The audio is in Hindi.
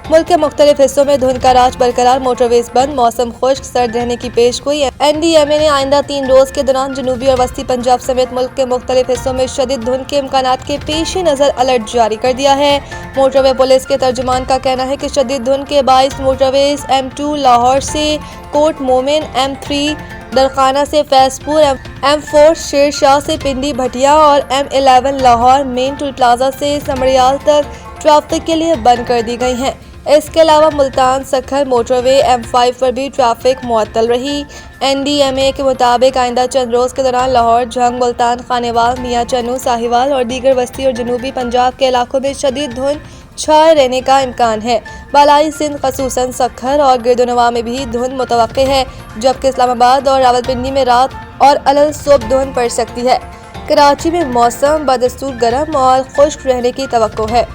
मुल्क के मुख्तलिफ हिस्सों में धुंध का राज बरकरार, मोटरवेज बंद, मौसम खुश्क सर्द रहने की पेशगोई। NDMA ने आइंदा 3 रोज के दौरान जनूबी और वस्ती पंजाब समेत मुल्क के मुख्तलिफ हिस्सों में शदीद धुंध के इम्कानात के पेश नज़र अलर्ट जारी कर दिया है। मोटरवे पुलिस के तर्जुमान का कहना है कि शदीद धुंध के बाइस मोटरवेज M2 लाहौर से कोट मोमिन, M3 दरखाना से फैजपुर, M4 शेर शाह से पिंडी भटिया और M11 Lahore main toll plaza से समड़ियाल तक ट्रैफिक के लिए बंद कर दी गई हैं। इसके अलावा मुल्तान सखर मोटरवे M5 पर भी ट्रैफिक मुअत्तल रही। NDMA के मुताबिक आइंदा चंद रोज़ के दौरान लाहौर, झंग, मुल्तान, खानेवाल, मियाँ चन्नू, साहिवाल और दीगर वस्ती और जनूबी पंजाब के इलाकों में शदीद धुंध छाए रहने का इम्कान है। बालाई सिंध खसूसन सखर और गिरदोनवा में भी धुंध मुतवक्के है, जबकि इस्लामाबाद और रावलपिंडी में रात और अलल सुबह धुंध पड़ सकती है। कराची में मौसम बदस्तूर गर्म और खुश्क रहने की तवक्को है।